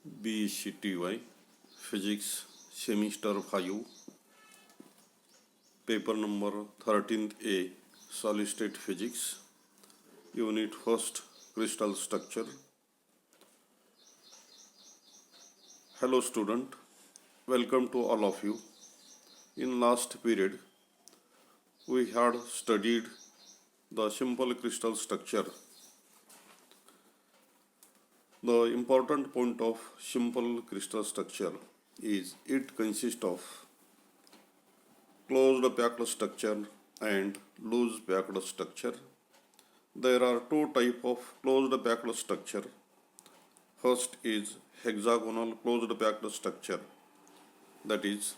BCTY Physics Semester 5 Paper number 13th A Solid State Physics Unit 1st Crystal Structure. Hello student, welcome to all of you. In last period we had studied the simple crystal structure. The important point of simple crystal structure is it consists of closed packed structure and loose packed structure. There are two types of closed packed structure. First is hexagonal closed packed structure, that is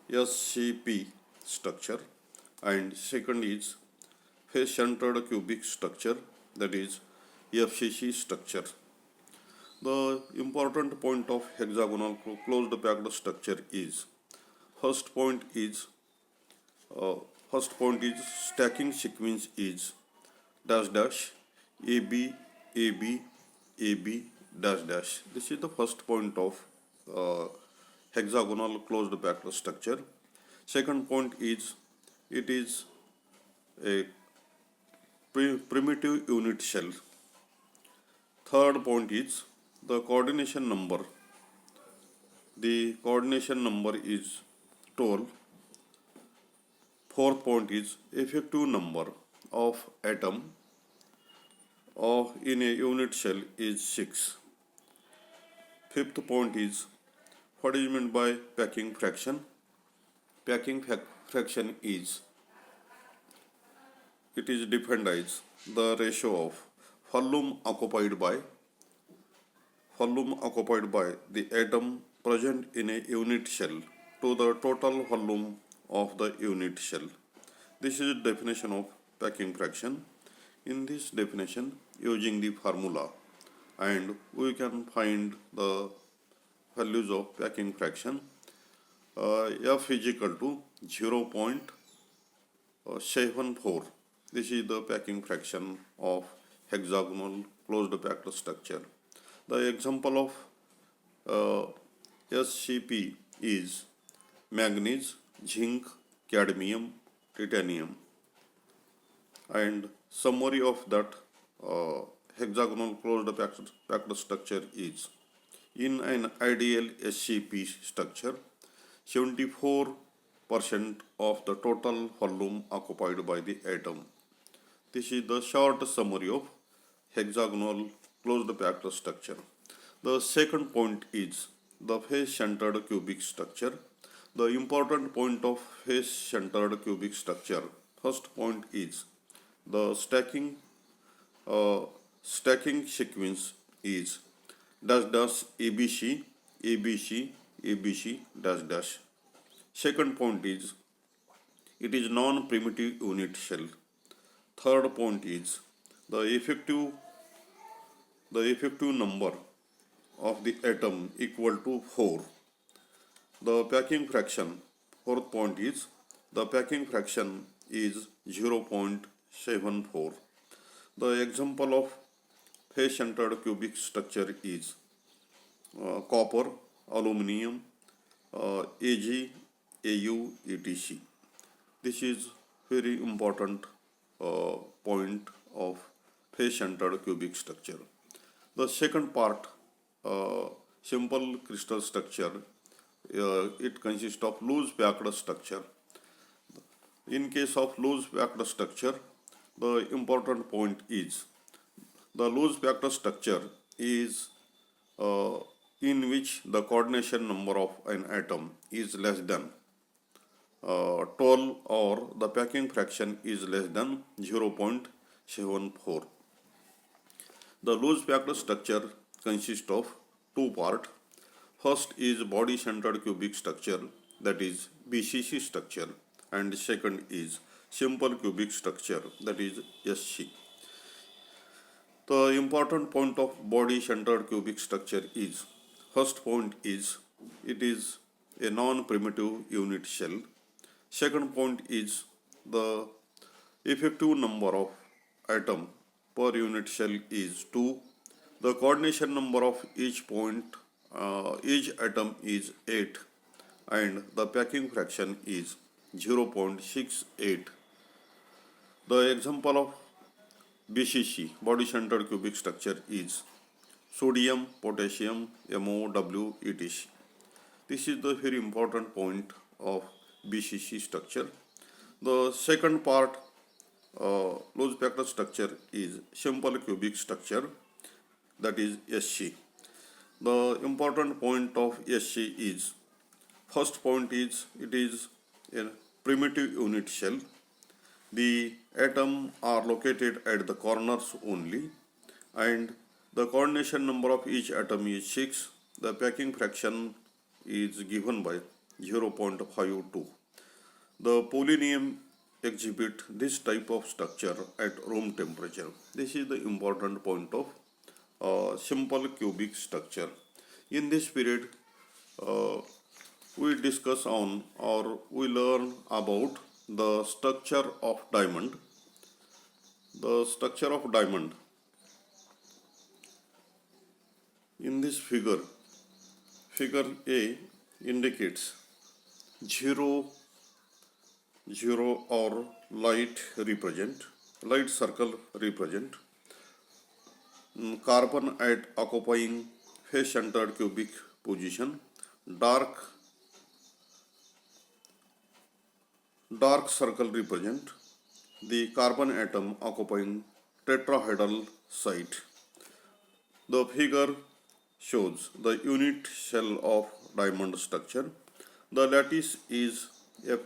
SCP structure, and second is face centered cubic structure, that is FCC structure. The important point of hexagonal closed packed structure is first point is stacking sequence is dash dash AB AB AB dash dash. This is the first point of hexagonal closed packed structure. Second point is it is a primitive unit shell. Third point is the coordination number. The coordination number is 12. Fourth point is effective number of atom in a unit shell is 6. Fifth point is what is meant by packing fraction. Packing fraction is defined as the ratio of volume occupied by the atom present in a unit shell to the total volume of the unit shell. This is the definition of packing fraction. In this definition, using the formula, and we can find the values of packing fraction. F is equal to 0.74. This is the packing fraction of hexagonal closed packed structure. The example of SCP is manganese, zinc, cadmium, titanium. And summary of that hexagonal closed packed structure is, in an ideal SCP structure, 74% of the total volume occupied by the atom. This is the short summary of hexagonal closed packed structure. The second point is the face-centered cubic structure. The important point of face-centered cubic structure. First point is the stacking sequence is dash dash ABC ABC ABC dash dash. Second point is it is non-primitive unit shell. Third point is the effective number of the atom equal to 4. The packing fraction, fourth point is the packing fraction is 0.74. The example of face-centered cubic structure is copper, aluminum, Ag, Au, etc. This is very important point of face-centered cubic structure. The second part, simple crystal structure, it consists of loose packed structure. In case of loose packed structure, the important point is the loose packed structure is in which the coordination number of an atom is less than 12 or the packing fraction is less than 0.74. The loose packed structure consists of two parts. First is body centered cubic structure, that is BCC structure, and second is simple cubic structure, that is SC. The important point of body centered cubic structure is, first point is it is a non-primitive unit shell. Second point is the effective number of atom per unit shell is 2. The coordination number of each point each atom is 8 and the packing fraction is 0.68. The example of BCC, body centered cubic structure, is sodium, potassium, MOW, etc. This is the very important point of BCC structure. The second part, loose packed structure, is simple cubic structure, that is SC. The important point of SC is, first point is, it is a primitive unit cell. The atoms are located at the corners only, and the coordination number of each atom is 6. The packing fraction is given by 0.52. The polonium exhibit this type of structure at room temperature. This is the important point of simple cubic structure. In this period, we discuss on, or we learn about, the structure of diamond. The structure of diamond. In this figure, figure A indicates 0, 0 or light circle represent carbon at occupying face-centered cubic position. Dark circle represent the carbon atom occupying tetrahedral site. The figure shows the unit cell of diamond structure. The lattice is a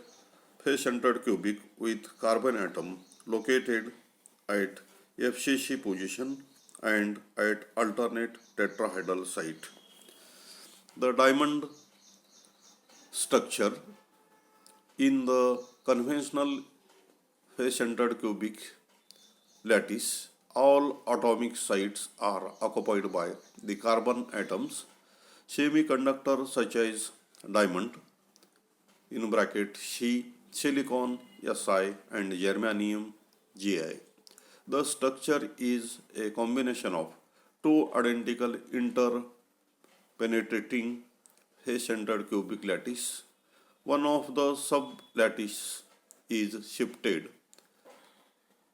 face-centered cubic with carbon atom located at FCC position and at alternate tetrahedral site. The diamond structure in the conventional face-centered cubic lattice, all atomic sites are occupied by the carbon atoms. Semiconductors such as diamond, in bracket C, silicon, Si, and germanium, Gi. The structure is a combination of two identical interpenetrating face-centered cubic lattice. One of the sub-lattice is shifted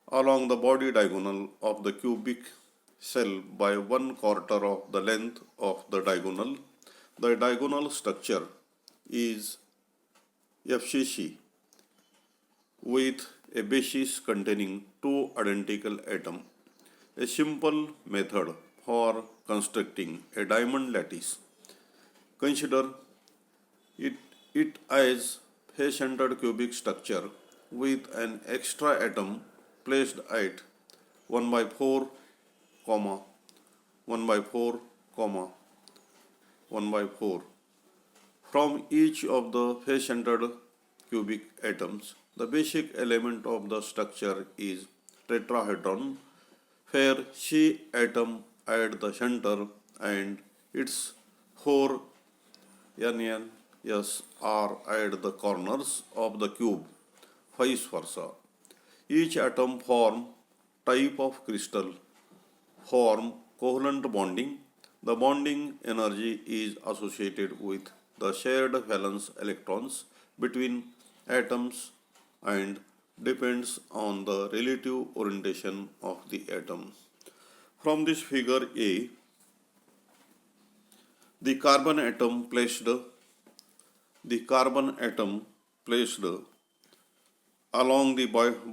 along the body diagonal of the cubic cell by 1/4 of the length of the diagonal. The diagonal structure is FCC with a basis containing two identical atoms. A simple method for constructing a diamond lattice. Consider it as face-centered cubic structure with an extra atom placed at 1/4, 1/4, 1/4 from each of the face-centered cubic atoms. The basic element of the structure is tetrahedron, where C atom at the center and its 4 NNS are at the corners of the cube, vice versa. Each atom form type of crystal form covalent bonding. The bonding energy is associated with the shared valence electrons between atoms and depends on the relative orientation of the atom. From this figure A, the carbon atom placed along the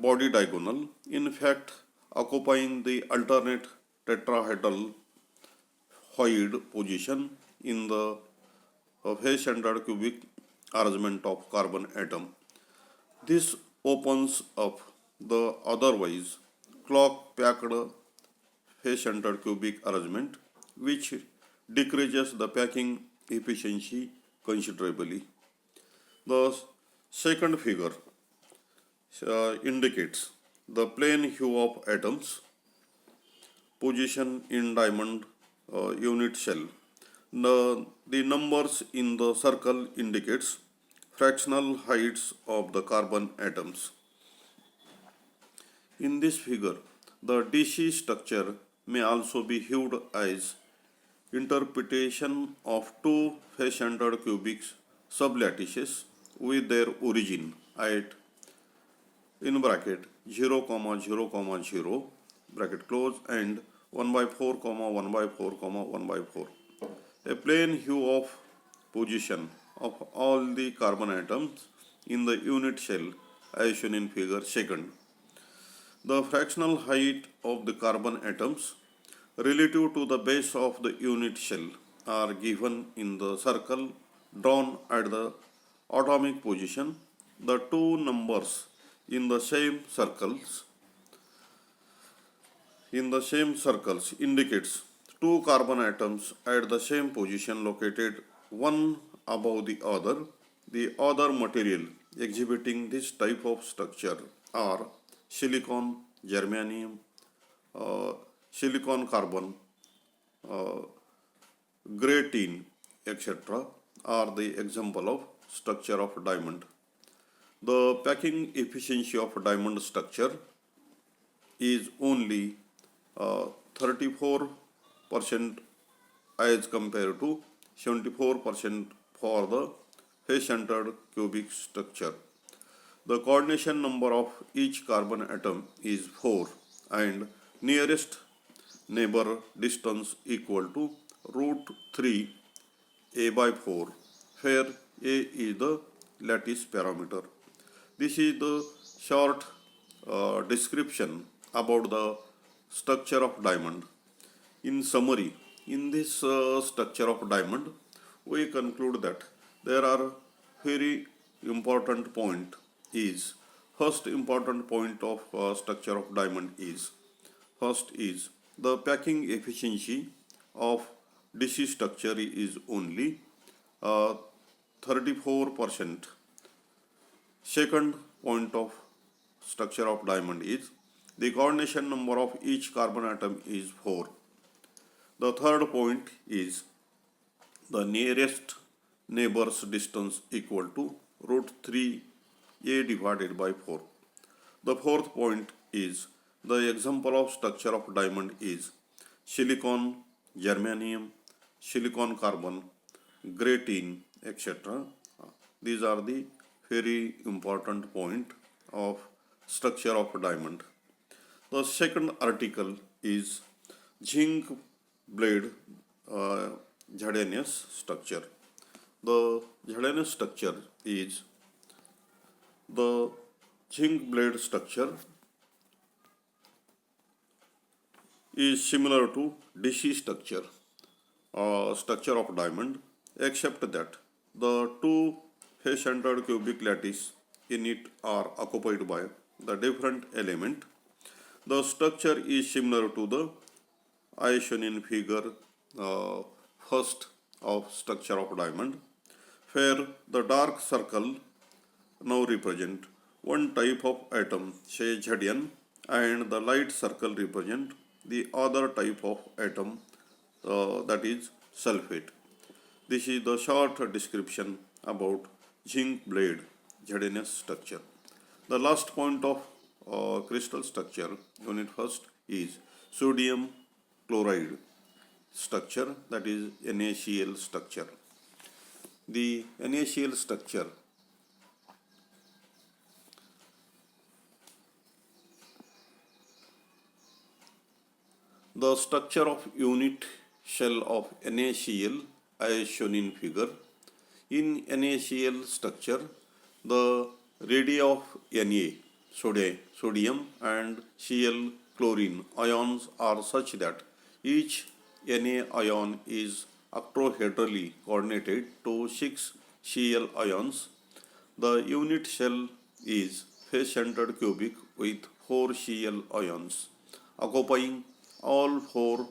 body diagonal, in fact occupying the alternate tetrahedral position in the face-centered cubic arrangement of carbon atom. This opens up the otherwise clock-packed face-centered cubic arrangement, which decreases the packing efficiency considerably. The second figure indicates the plane hue of atoms position in diamond unit cell. The numbers in the circle indicates fractional heights of the carbon atoms. In this figure, the DC structure may also be viewed as interpretation of two face-centered cubic sublattices with their origin at in bracket 0 comma 0 comma 0 bracket close and 1 by 4 comma 1 by 4 comma 1 by 4. A plane hue of position of all the carbon atoms in the unit shell as shown in figure second. The fractional height of the carbon atoms relative to the base of the unit shell are given in the circle drawn at the atomic position. The two numbers in the same circles indicates two carbon atoms at the same position located one above the other. The other material exhibiting this type of structure are silicon, germanium, silicon carbon, gray tin, etc. are the example of structure of diamond. The packing efficiency of diamond structure is only 34% as compared to 74% for the face-centered cubic structure. The coordination number of each carbon atom is 4 and nearest neighbor distance equal to root 3 a by 4, where a is the lattice parameter. This is the short description about the structure of diamond. In summary, in this structure of diamond, we conclude that there are very important point is first important point of structure of diamond is first is the packing efficiency of DC structure is only 34%. Second point of structure of diamond is the coordination number of each carbon atom is 4. The third point is the nearest neighbor's distance equal to root 3 a divided by 4. The fourth point is the example of structure of diamond is silicon, germanium, silicon carbon, gray tin, etc. These are the very important point of structure of diamond. The second article is zinc blade Zhadenius structure. The Zhadenius structure is the zinc blade structure is similar to DC structure of diamond, except that the two face-centered cubic lattice in it are occupied by the different element. The structure is similar to the as shown in figure first of structure of diamond, where the dark circle now represent one type of atom, say Zn, and the light circle represent the other type of atom, that is sulfate. This is the short description about zinc blade Zhadenius structure. The last point of crystal structure, unit first, is sodium chloride structure, that is NaCl structure. The NaCl structure the structure of unit shell of NaCl as shown in figure. In NaCl structure, the radii of Na, sodium and Cl chlorine ions are such that each Na ion is octahedrally coordinated to 6 Cl ions. The unit shell is face-centered cubic with 4 Cl ions, occupying all 4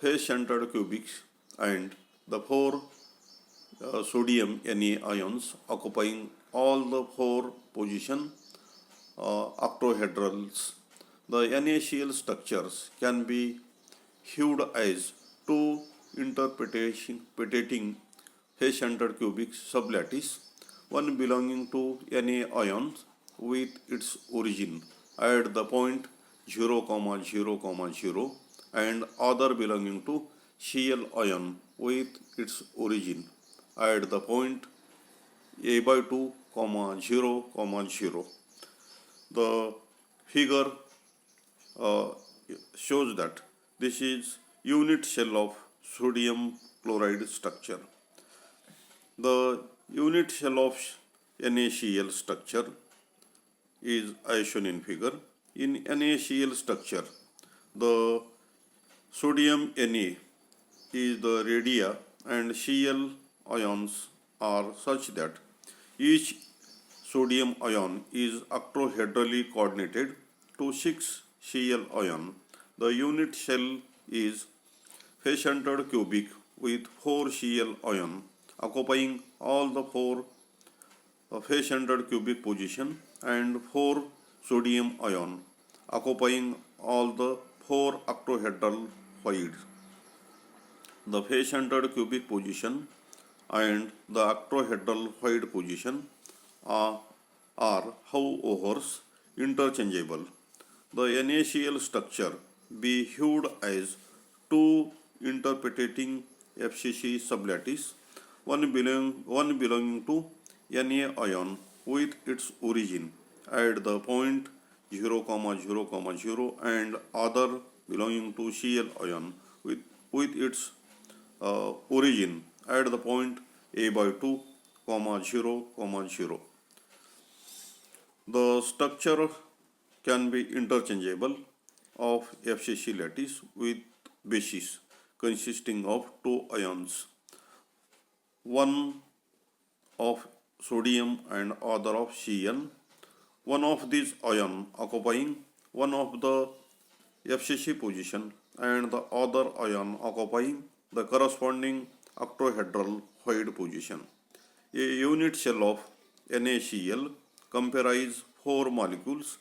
face-centered cubics, and the 4 sodium Na ions occupying all the 4 position octahedrals. The NaCl structures can be viewed as two interpreting face-centered cubic sublattice, one belonging to Na ions with its origin at the point 0, 0, 0 and other belonging to Cl ion with its origin at the point a by 2, 0, 0. The figure shows that this is unit cell of sodium chloride structure. The unit cell of NaCl structure is as shown in figure. In NaCl structure, the sodium Na is the radii and Cl ions are such that each sodium ion is octahedrally coordinated to 6 Cl ion. The unit cell is face-centered cubic with 4 Cl ion occupying all the 4 face-centered cubic position and 4 sodium ion occupying all the 4 octahedral voids. The face-centered cubic position and the octahedral void position are however interchangeable. The NaCl structure be viewed as two interpreting FCC sublattice, one belonging to Na ion with its origin at the point 0, 0, 0 and other belonging to Cl ion with its origin at the point a by 2, 0, 0. The structure can be interchangeable of FCC lattice with basis consisting of two ions, one of sodium and other of Cl. One of these ions occupying one of the FCC position and the other ion occupying the corresponding octahedral void position. A unit cell of NaCl comprises 4 molecules.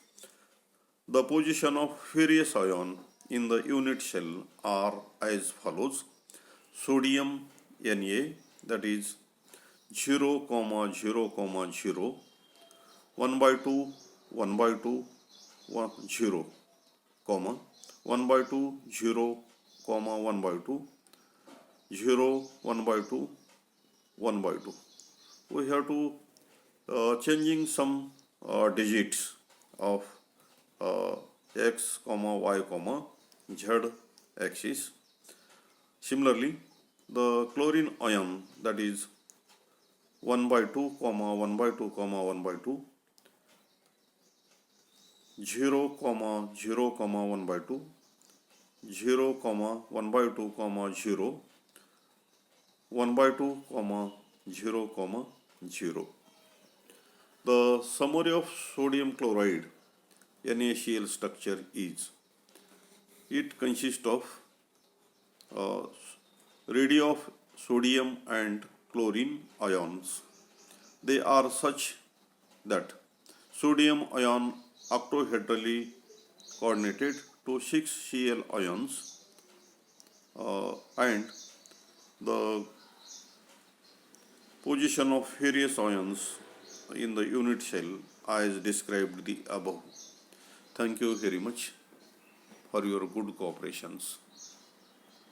The position of various ions in the unit cell are as follows. Sodium Na, that is 0, 0, 0, 1 by 2, 1 by 2, 0, 1 by 2, 0, 1 by 2, 0, 1 by 2, 1 by 2. We have to changing some digits of x, y, z axis. Similarly, the chlorine ion, that is 1 by 2, 1 by 2, 1 by 2, 0, 0, 1 by 2, 0, 1 by 2, 0, 1 by 2, 0, 0. The summary of sodium chloride NaCl structure is, it consists of radii of sodium and chlorine ions. They are such that sodium ion octahedrally coordinated to 6 Cl ions and the position of various ions in the unit cell as described the above. Thank you very much for your good cooperations.